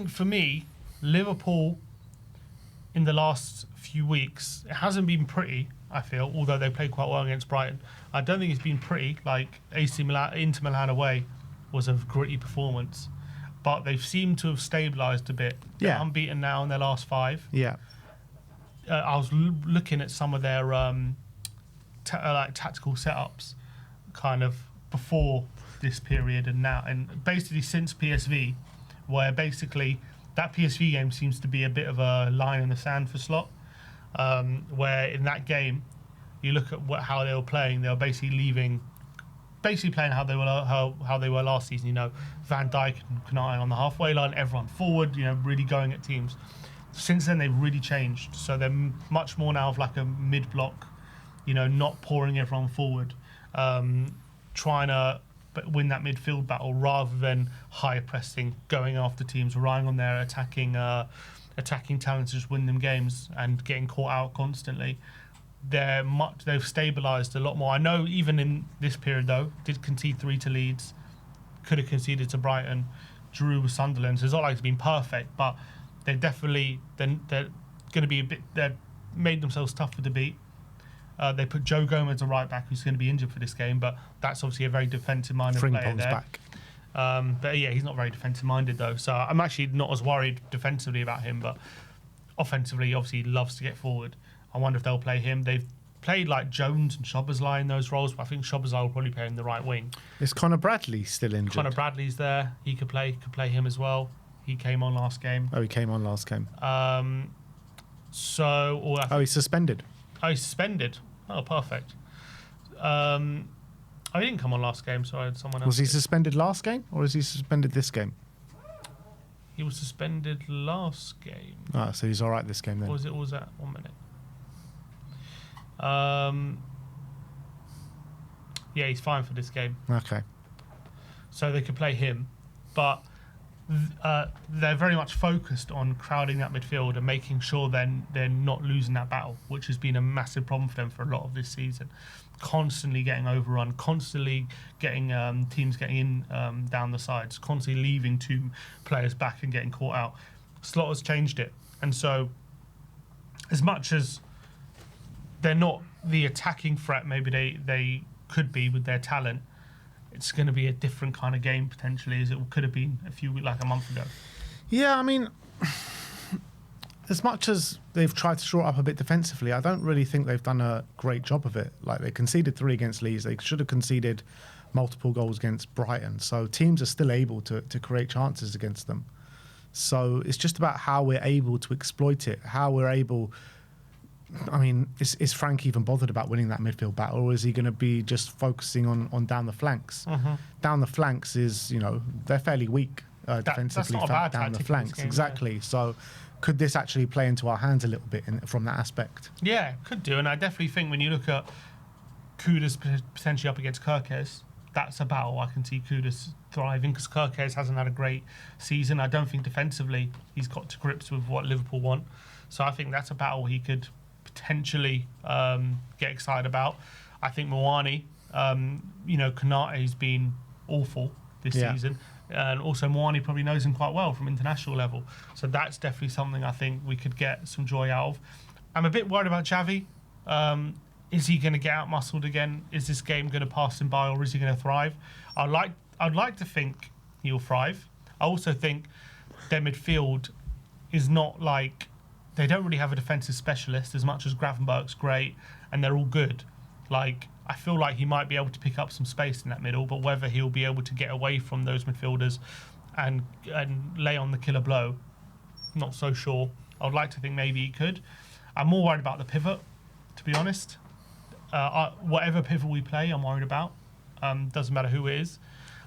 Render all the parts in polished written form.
For me, Liverpool in the last few weeks, it hasn't been pretty, I feel, although they played quite well against Brighton. I don't think it's been pretty. Like AC Milan, Inter Milan away was a gritty performance, but they've seemed to have stabilised a bit. They're unbeaten now in their last 5. Yeah. I was looking at some of their tactical setups kind of before this period and now, and basically since PSV, where basically that PSV game seems to be a bit of a line in the sand for Slot, where in that game you look at how they were playing. They were basically playing how they were last season. You know, Van Dijk and Konate on the halfway line, everyone forward. You know, really going at teams. Since then, they've really changed. So they're much more now of like a mid-block, you know, not pouring everyone forward, trying to win that midfield battle rather than high pressing, going after teams, relying on their attacking talent to just win them games and getting caught out constantly. They've stabilised a lot more. I know even in this period though, did concede 3 to Leeds, could have conceded to Brighton, drew with Sunderland. So it's not like it's been perfect, but they're definitely they're going to be they've made themselves tougher to beat. They put Joe Gomez a right back who's going to be injured for this game, but that's obviously a very defensive-minded player there. Back. But yeah, he's not very defensive-minded though, so I'm actually not as worried defensively about him. But offensively, obviously, he loves to get forward. I wonder if they'll play him. They've played like Jones and Szoboszlai in those roles, but I think Szoboszlai will probably play in the right wing. Is Conor Bradley still injured? Conor Bradley's there. He could play him as well. He came on last game. Oh, he came on last game. He's suspended. Oh, he's suspended. Oh, perfect. He didn't come on last game, so I had someone else. Was he suspended last game, or is he suspended this game? He was suspended last game. Ah, so he's all right this game then. What was that? 1 minute. Yeah, he's fine for this game. Okay. So they could play him, but they're very much focused on crowding that midfield and making sure they're not losing that battle, which has been a massive problem for them for a lot of this season. Constantly getting overrun, constantly getting teams getting in down the sides, constantly leaving 2 players back and getting caught out. Slot has changed it, and so as much as they're not the attacking threat maybe they could be with their talent, it's going to be a different kind of game potentially as it could have been a month ago. Yeah, I mean, as much as they've tried to shore up a bit defensively, I don't really think they've done a great job of it. Like, they conceded 3 against Leeds. They should have conceded multiple goals against Brighton. So teams are still able to create chances against them. So it's just about how we're able to exploit it, how we're able... I mean, is Frank even bothered about winning that midfield battle, or is he going to be just focusing on down the flanks? Mm-hmm. Down the flanks is, they're fairly weak defensively down the flanks. Game, exactly. Yeah. So could this actually play into our hands a little bit from that aspect? Yeah, could do. And I definitely think when you look at Kudus potentially up against Kirkes, that's a battle I can see Kudus thriving, because Kirkes hasn't had a great season. I don't think defensively he's got to grips with what Liverpool want. So I think that's a battle he could potentially get excited about. I think Moani, Konate's been awful this season, and also Moani probably knows him quite well from international level. So that's definitely something I think we could get some joy out of. I'm a bit worried about Xavi. Is he going to get out muscled again? Is this game going to pass him by, or is he going to thrive? I'd like to think he'll thrive. I also think their midfield is not like... They don't really have a defensive specialist as much as Gravenberch's great, and they're all good. Like, I feel like he might be able to pick up some space in that middle, but whether he'll be able to get away from those midfielders and lay on the killer blow, not so sure. I would like to think maybe he could. I'm more worried about the pivot, to be honest. Whatever pivot we play, I'm worried about. Doesn't matter who it is.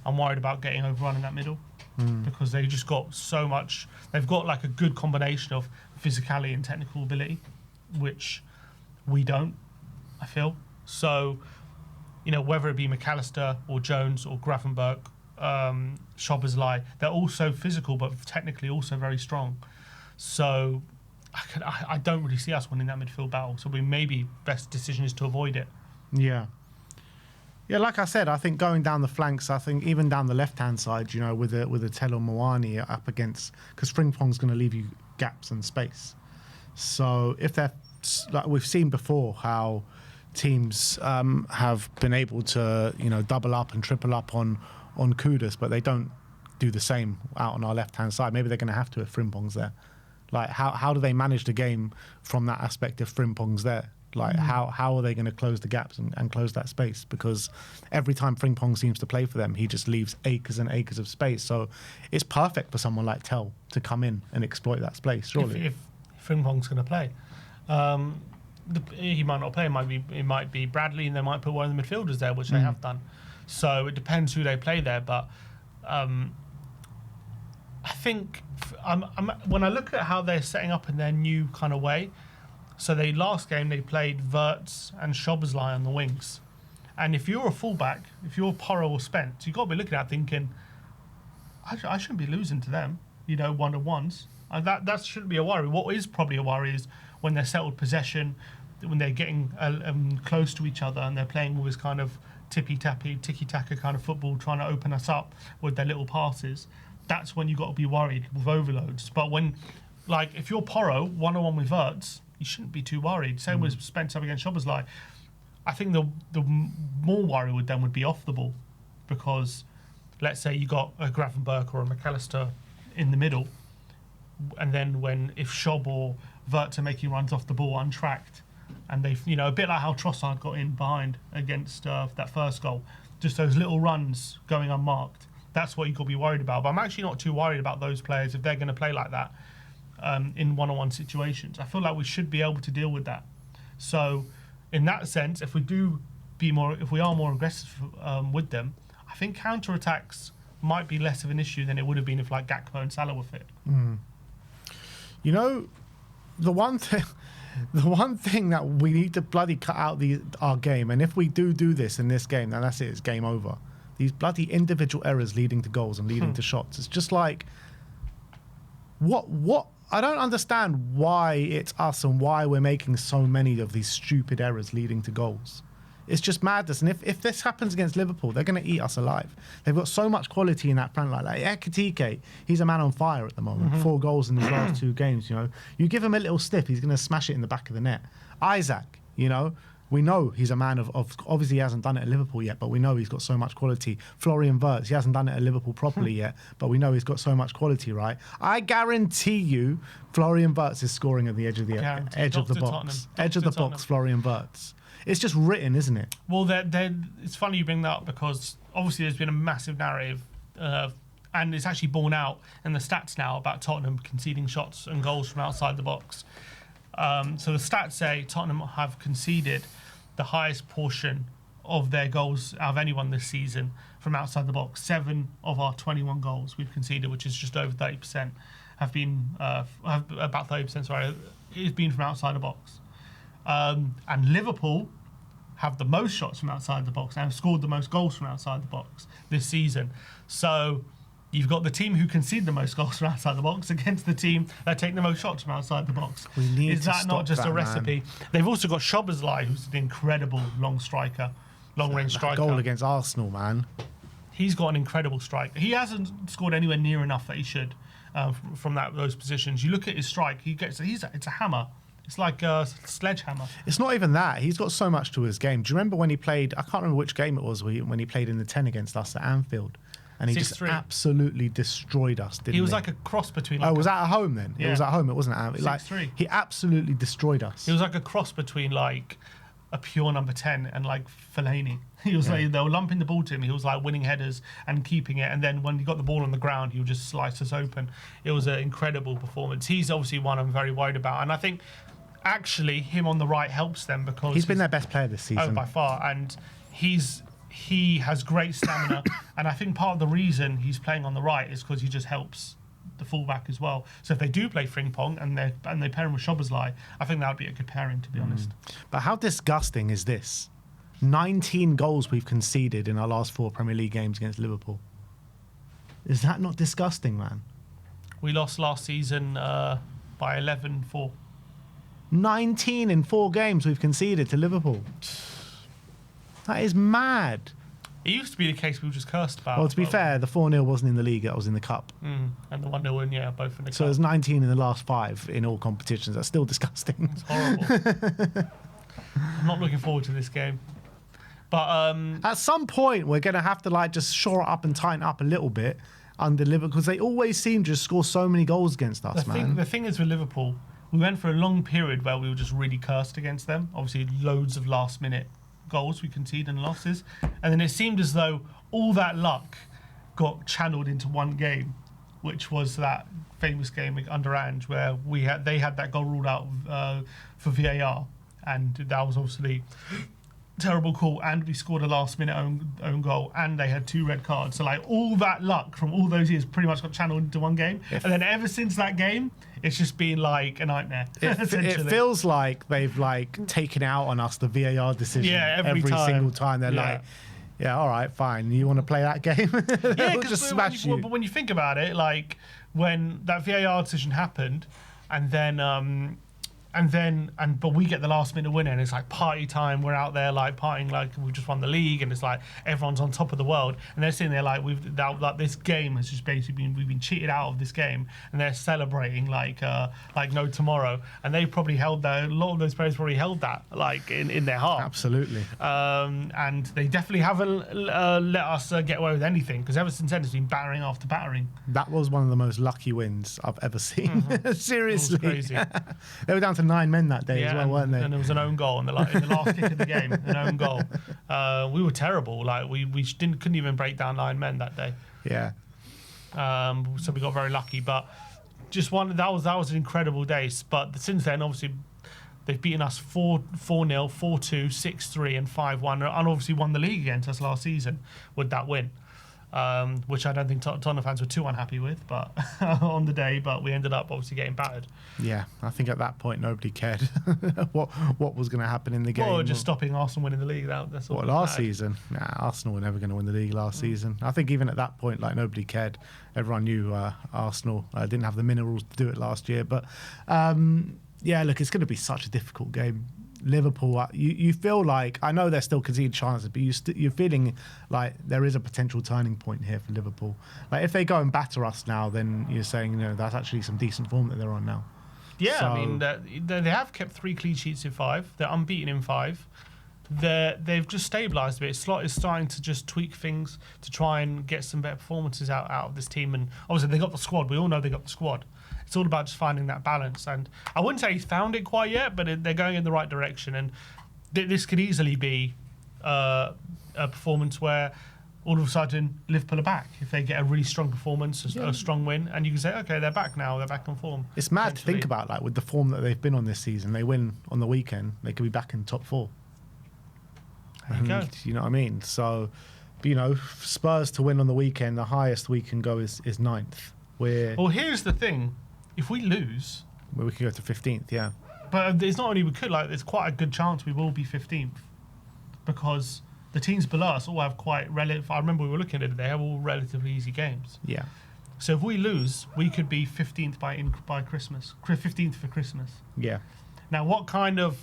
I'm worried about getting overrun in that middle. Because they've just got so much. They've got like a good combination of physicality and technical ability, which we don't, I feel. So, whether it be McAllister or Jones or Gravenberch, Szoboszlai, they're also physical but technically also very strong. So I don't really see us winning that midfield battle. So maybe best decision is to avoid it. Yeah. Yeah, like I said, I think going down the flanks, I think even down the left-hand side, you know, with a Telo Moani up against, because Frimpong's going to leave you gaps and space. So if they're, like we've seen before, how teams have been able to, you know, double up and triple up on Kudus, but they don't do the same out on our left-hand side. Maybe they're going to have to if Frimpong's there. Like, how do they manage the game from that aspect if Frimpong's there? Like, how are they going to close the gaps and close that space? Because every time Frimpong seems to play for them, he just leaves acres and acres of space. So it's perfect for someone like Tel to come in and exploit that space, surely. If Frimpong's going to play. He might not play. It might be Bradley, and they might put one of the midfielders there, which they have done. So it depends who they play there. But I think when I look at how they're setting up in their new kind of way, so last game they played Wirtz and Szoboszlai on the wings. And if you're a fullback, if you're Porro or Spence, you've got to be looking at thinking, I shouldn't be losing to them, you know, one-on-ones. That shouldn't be a worry. What is probably a worry is when they're settled possession, when they're getting close to each other and they're playing all this kind of tippy-tappy, tiki-taka kind of football, trying to open us up with their little passes. That's when you've got to be worried with overloads. But when, like, if you're Porro, one-on-one with Wirtz, you shouldn't be too worried. Same with Spence up against Szoboszlai. I think the more worry would be off the ball, because let's say you got a Gravenberch or a McAllister in the middle, and then if Schob or Wirtz are making runs off the ball untracked, and they've, you know, a bit like how Trossard got in behind against that first goal, just those little runs going unmarked. That's what you've got to be worried about. But I'm actually not too worried about those players if they're going to play like that in one-on-one situations. I feel like we should be able to deal with that. So in that sense, if we are more aggressive with them, I think counter-attacks might be less of an issue than it would have been if like Gakpo and Salah were fit. You know, the one thing that we need to bloody cut out our game, and if we do this in this game, then that's it, it's game over. These bloody individual errors leading to goals and leading to shots. It's just like, what? I don't understand why it's us and why we're making so many of these stupid errors leading to goals. It's just madness. And if this happens against Liverpool, they're going to eat us alive. They've got so much quality in that front line. Like Ekitike, he's a man on fire at the moment. 4 goals in his last 2 games, you know. You give him a little stiff, he's going to smash it in the back of the net. Isaac, you know, we know he's a man of obviously he hasn't done it at Liverpool yet, but we know he's got so much quality. Florian Wirtz, he hasn't done it at Liverpool properly yet, but we know he's got so much quality, right? I guarantee you Florian Wirtz is scoring at the edge of the box. Edge of the box, Florian Wirtz. It's just written, isn't it? Well, it's funny you bring that up, because obviously there's been a massive narrative, and it's actually borne out in the stats now about Tottenham conceding shots and goals from outside the box. So the stats say Tottenham have conceded the highest portion of their goals out of anyone this season from outside the box. 7 of our 21 goals we've conceded, which is just over 30%, have been about 30%. Sorry, it's been from outside the box. And Liverpool have the most shots from outside the box and have scored the most goals from outside the box this season. So you've got the team who concede the most goals from outside the box against the team that take the most shots from outside the box. Is that not just a recipe? Man. They've also got Szoboszlai, who's an incredible long-range striker. Goal against Arsenal, man. He's got an incredible strike. He hasn't scored anywhere near enough that he should from those positions. You look at his strike, it's a hammer. It's like a sledgehammer. It's not even that. He's got so much to his game. Do you remember when he played, I can't remember which game it was, when he played in the 10 against us at Anfield? And he 6-3. Just absolutely destroyed us, didn't he? He was like a cross between... was that at home then? Yeah. It was at home, it wasn't at Anfield. 6-3. Like, he absolutely destroyed us. He was like a cross between like a pure number 10 and like Fellaini. He was like, they were lumping the ball to him. He was like winning headers and keeping it. And then when he got the ball on the ground, he would just slice us open. It was an incredible performance. He's obviously one I'm very worried about. And I think actually him on the right helps them, because he's been their best player this season. Oh, by far. And he has great stamina. And I think part of the reason he's playing on the right is because he just helps the fullback as well. So if they do play Frimpong and they pair him with Szoboszlai, I think that would be a good pairing, to be honest. But how disgusting is this? 19 goals we've conceded in our last 4 Premier League games against Liverpool. Is that not disgusting, man? We lost last season by 11-4. 19 in 4 games we've conceded to Liverpool. That is mad. It used to be the case we were just cursed about. Well, to be fair, the 4-0 wasn't in the league; it was in the cup. And the 1-0 win, yeah, both in the So cup. there's 19 in the last 5 in all competitions. That's still disgusting. It's horrible. I'm not looking forward to this game. But At some point, we're going to have to like just shore it up and tighten up a little bit under Liverpool because they always seem to just score so many goals against us, man. the thing is with Liverpool, we went for a long period where we were just really cursed against them. Obviously, loads of last-minute goals we conceded and losses. And then it seemed as though all that luck got channeled into one game, which was that famous game under Ange where they had that goal ruled out for VAR. And that was obviously terrible call, and we scored a last-minute own goal, and they had 2 red cards. So like all that luck from all those years pretty much got channeled into one game. And then ever since that game, it's just been like a nightmare. It feels like they've like taken out on us the VAR decision every single time. They're like, yeah, all right, fine. You want to play that game? Yeah, we'll just smash you. But when you think about it, like when that VAR decision happened, but we get the last minute winner, and it's like party time. We're out there like partying like we just won the league, and it's like everyone's on top of the world, and they're sitting there like this game has just basically we've been cheated out of this game, and they're celebrating like no tomorrow, and they probably held that. A lot of those players probably held that like in their heart. Absolutely. And they definitely haven't let us get away with anything, because ever since then it's been battering after battering. That was one of the most lucky wins I've ever seen. Seriously, it was crazy. They were down to 9 men that day as well, weren't they? And there was an own goal in the last kick of the game. An own goal. We were terrible. Like we couldn't even break down 9 men that day. Yeah. So we got very lucky. But just that was an incredible day. But since then, obviously, they've beaten us 4-0, 4-2, 6-3, and 5-1, and obviously won the league against us last season with that win. Which I don't think Tottenham fans were too unhappy with, but on the day. But we ended up obviously getting battered. Yeah, I think at that point nobody cared what was going to happen in the game. Or just stopping Arsenal winning the league. That's all. What, last season? Nah, Arsenal were never going to win the league last season. I think even at that point, like nobody cared. Everyone knew Arsenal didn't have the minerals to do it last year. But yeah, look, it's going to be such a difficult game. Liverpool, you feel like, I know they're still conceding chances, but you're feeling like there is a potential turning point here for Liverpool. Like if they go and batter us now, then you're saying, that's actually some decent form that they're on now. Yeah, so, I mean, they have kept 3 clean sheets in 5. They're unbeaten in 5. They've just stabilised a bit. Slot is starting to just tweak things to try and get some better performances out of this team. And obviously they got the squad. We all know they got the squad. It's all about just finding that balance. And I wouldn't say he's found it quite yet, but they're going in the right direction. And this could easily be a performance where all of a sudden Liverpool are back. If they get a really strong performance, a strong win, and you can say, okay, they're back now. They're back on form. It's mad to think about, like with the form that they've been on this season. They win on the weekend, they could be back in top 4. There you go. You know what I mean? So, Spurs to win on the weekend, the highest we can go is 9th. Well, here's the thing. If we lose, we can go to 15th, yeah. But it's not only we could, like, there's quite a good chance we will be 15th, because the teams below us all have quite relative. I remember we were looking at it; they have all relatively easy games. Yeah. So if we lose, we could be 15th by Christmas. 15th for Christmas. Yeah. Now, what kind of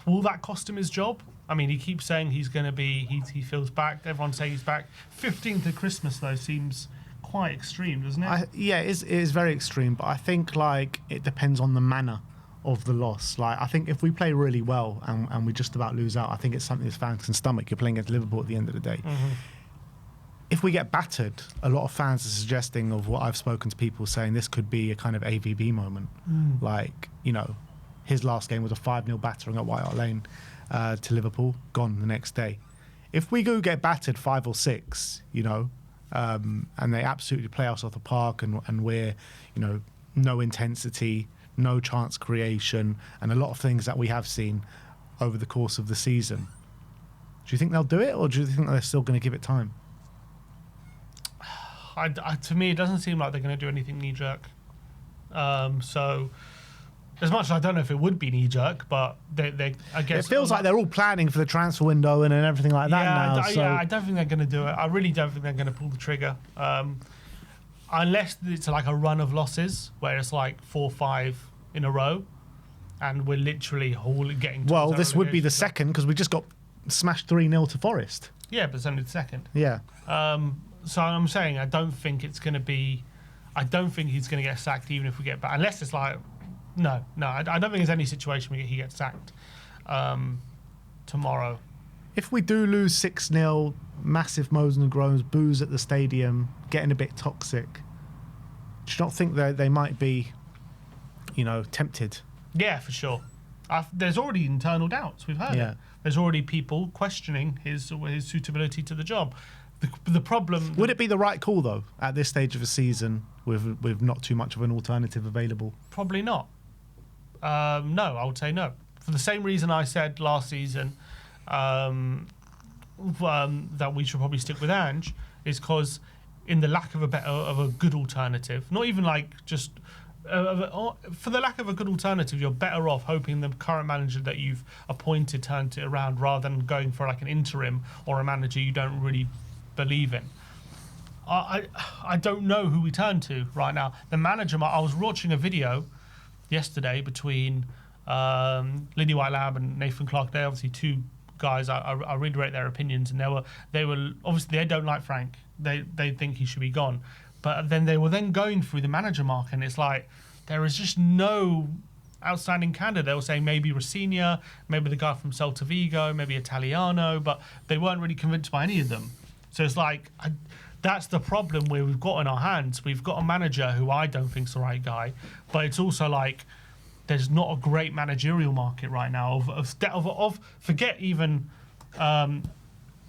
will that cost him his job? I mean, he keeps saying he's going to be. He feels back. Everyone's saying he's back. 15th of Christmas though seems quite extreme, doesn't it? Yeah, it is very extreme, but I think like it depends on the manner of the loss. Like I think if we play really well and we just about lose out, I think it's something that fans can stomach. You're playing against Liverpool at the end of the day. Mm-hmm. If we get battered, a lot of fans are suggesting of what I've spoken to people saying this could be a kind of AVB moment. Like, his last game was a 5-0 battering at White Hart Lane to Liverpool, gone the next day. If we go get battered 5 or 6, and they absolutely play us off the park and we're, no intensity, no chance creation, and a lot of things that we have seen over the course of the season. Do you think they'll do it, or do you think they're still going to give it time? To me, it doesn't seem like they're going to do anything knee-jerk. So, as much as I don't know if it would be knee-jerk, but I guess... It feels like they're all planning for the transfer window and everything like that now. Yeah, I don't think they're going to do it. I really don't think they're going to pull the trigger. Unless it's like a run of losses, where it's like 4 or 5 in a row, and we're literally getting... Well, this would be the second, because we just got smashed 3-0 to Forest. Yeah, but it's only the second. Yeah. So I'm saying I don't think he's going to get sacked even if we get back. Unless it's like, no, I don't think there's any situation where he gets sacked tomorrow. If we do lose 6-0, massive moans and groans, boos at the stadium, getting a bit toxic, do you not think that they might be, tempted? Yeah, for sure. There's already internal doubts. We've heard it. There's already people questioning his suitability to the job. The problem... Would it be the right call, though, at this stage of a season with not too much of an alternative available? Probably not. No, I would say no. For the same reason I said last season that we should probably stick with Ange, is because in the lack of a good alternative, not even like just... for the lack of a good alternative, you're better off hoping the current manager that you've appointed turns it around rather than going for like an interim or a manager you don't really believe in. I don't know who we turn to right now. The manager, I was watching a video yesterday between Lindy White-Lamb and Nathan Clark. They're obviously two guys I really rate their opinions, and they were obviously they don't like Frank. They think he should be gone. But then they were going through the manager market, and it's like there is just no outstanding candidate. They were saying maybe Rossignol, maybe the guy from Celta Vigo, maybe Italiano, but they weren't really convinced by any of them. So it's like that's the problem we've got in our hands. We've got a manager who I don't think's the right guy, but it's also like there's not a great managerial market right now of forget even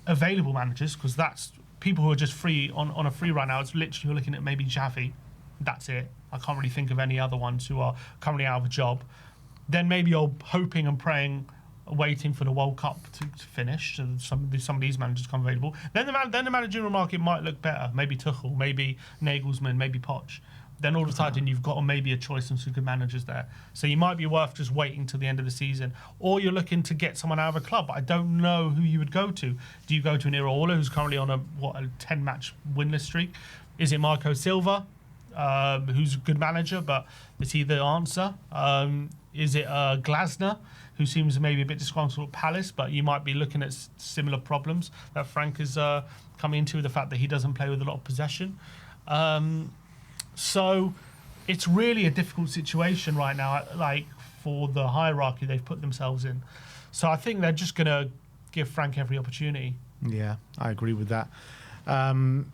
available managers, because that's people who are just free on a free right now. It's literally, you're looking at maybe Xavi. That's it. I can't really think of any other ones who are currently out of a job. Then maybe you're hoping and praying, waiting for the World Cup to finish, so some of these managers come available. Then the managerial market might look better. Maybe Tuchel, maybe Nagelsmann, maybe Poch. Then all of a sudden you've got maybe a choice of some good managers there. So you might be worth just waiting till the end of the season, or you're looking to get someone out of a club. But I don't know who you would go to. Do you go to an Iraola, who's currently on a 10-match winless streak? Is it Marco Silva, who's a good manager, but is he the answer? Is it Glasner, who seems maybe a bit disgruntled at Palace, but you might be looking at similar problems that Frank is coming into, the fact that he doesn't play with a lot of possession. So it's really a difficult situation right now, like for the hierarchy they've put themselves in. So I think they're just going to give Frank every opportunity. Yeah, I agree with that. And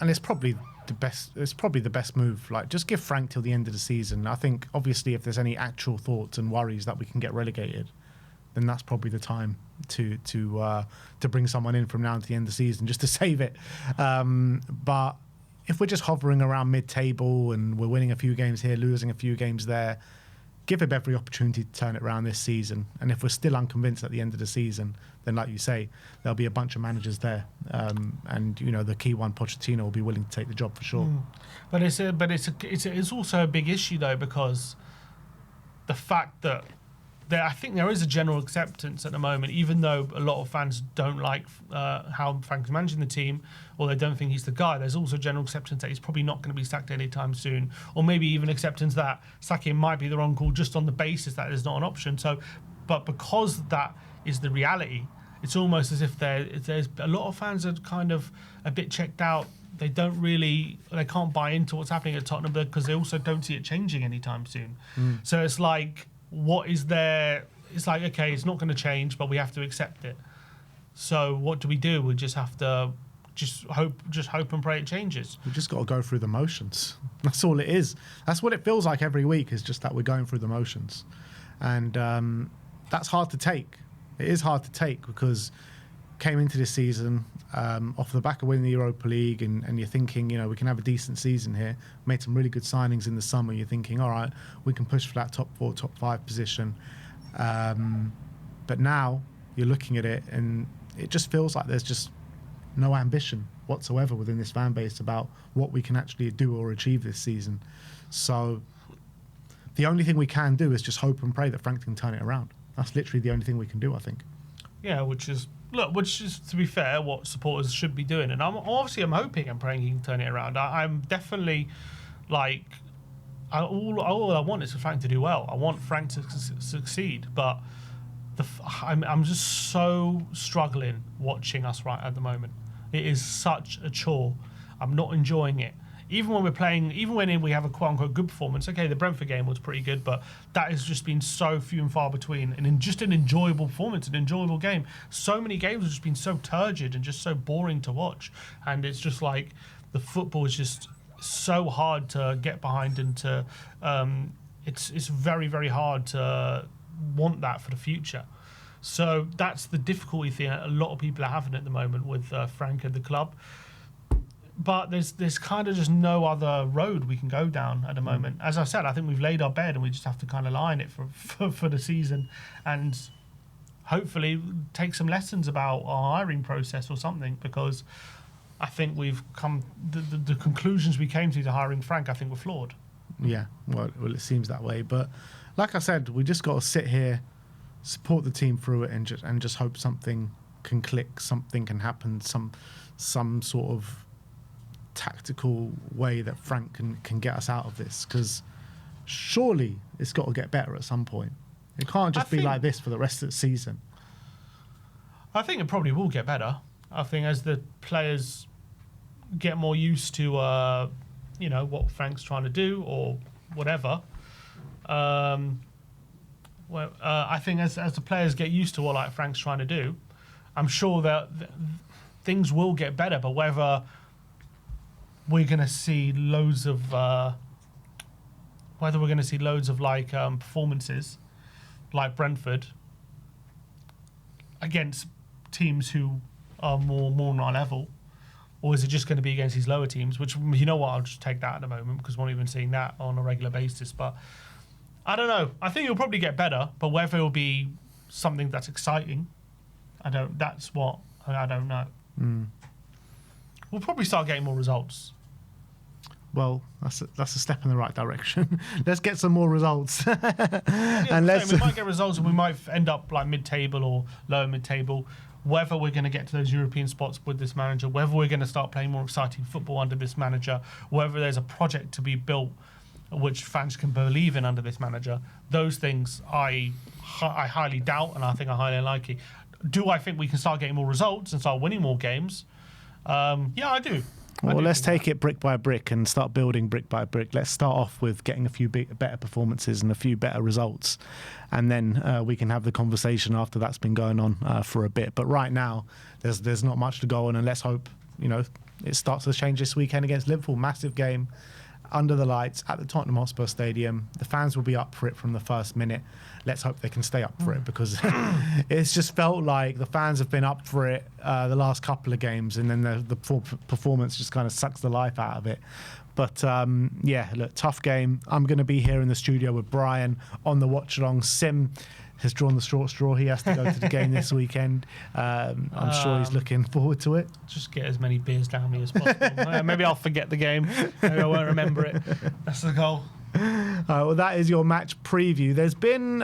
it's probably the best. It's probably the best move. Like, just give Frank till the end of the season. I think obviously if there's any actual thoughts and worries that we can get relegated, then that's probably the time to bring someone in from now to the end of the season just to save it. But if we're just hovering around mid-table and we're winning a few games here, losing a few games there, give him every opportunity to turn it around this season. And if we're still unconvinced at the end of the season, then like you say, there'll be a bunch of managers there. And, the key one, Pochettino, will be willing to take the job for sure. But it's also a big issue, though, because the fact that I think there is a general acceptance at the moment, even though a lot of fans don't like how Frank's managing the team, or they don't think he's the guy. There's also general acceptance that he's probably not going to be sacked anytime soon, or maybe even acceptance that sacking might be the wrong call just on the basis that there's not an option. So, but because that is the reality, it's almost as if there's a lot of fans are kind of a bit checked out. They can't buy into what's happening at Tottenham because they also don't see it changing anytime soon. So it's like, what is there? It's like, okay, it's not going to change, but we have to accept it. So what do? We just have to hope and pray it changes. We've just got to go through the motions. That's all it is. That's what it feels like every week, is just that we're going through the motions. And that's hard to take. It is hard to take because came into this season off the back of winning the Europa League, and you're thinking, we can have a decent season here. Made some really good signings in the summer. You're thinking, all right, we can push for that top 4, top 5 position. But now you're looking at it, and it just feels like there's just no ambition whatsoever within this fan base about what we can actually do or achieve this season. So the only thing we can do is just hope and pray that Frank can turn it around. That's literally the only thing we can do, I think. Yeah, which is, to be fair, what supporters should be doing. And I'm hoping and praying he can turn it around. I'm definitely, all I want is for Frank to do well. I want Frank to succeed. But I'm just so struggling watching us right at the moment. It is such a chore. I'm not enjoying it. Even when we're playing, even when we have a quote-unquote good performance, okay, the Brentford game was pretty good, but that has just been so few and far between. And in just an enjoyable performance, an enjoyable game. So many games have just been so turgid and just so boring to watch. And it's just like the football is just so hard to get behind, and to it's very, very hard to want that for the future. So that's the difficulty thing a lot of people are having at the moment with Frank and the club. But there's kind of just no other road we can go down at the moment. As I said, I think we've laid our bed and we just have to kind of lie in it for the season, and hopefully take some lessons about our hiring process or something, because I think we've come the conclusions we came to hiring Frank, I think, were flawed. Yeah, well, it seems that way. But like I said, we just got to sit here, support the team through it, and just hope something can click, something can happen, some sort of tactical way that Frank can get us out of this, because surely it's got to get better at some point. It can't just be like this for the rest of the season. I think it probably will get better. I think as the players get more used to what Frank's trying to do or whatever, I think as the players get used to what Frank's trying to do, I'm sure that things will get better. But whether we're going to see loads of performances like Brentford against teams who are more on our level, or is it just going to be against these lower teams? Which, you know what, I'll just take that at the moment, because we're not even seeing that on a regular basis. But I don't know. I think it'll probably get better, but whether it'll be something that's exciting, I don't know. We'll probably start getting more results. Well, that's a step in the right direction. Let's get some more results. We might get results, and we might end up like mid-table or lower mid-table. Whether we're going to get to those European spots with this manager, whether we're going to start playing more exciting football under this manager, whether there's a project to be built which fans can believe in under this manager, those things I highly doubt, and I think are highly unlikely. Do I think we can start getting more results and start winning more games? Yeah, I do. Well, let's take it brick by brick and start building brick by brick. Let's start off with getting a few better performances and a few better results, and then we can have the conversation after that's been going on for a bit. But right now, there's not much to go on, and let's hope it starts to change this weekend against Liverpool. Massive game under the lights at the Tottenham Hotspur Stadium. The fans will be up for it from the first minute. Let's hope they can stay up for it, because it's just felt like the fans have been up for it the last couple of games, and then the performance just kind of sucks the life out of it. But yeah, look, tough game. I'm going to be here in the studio with Brian on the watch along. Sim has drawn the short straw. He has to go to the game this weekend. I'm sure he's looking forward to it. Just get as many beers down me as possible. Maybe I'll forget the game. Maybe I won't remember it. That's the goal. Well, that is your match preview. There's been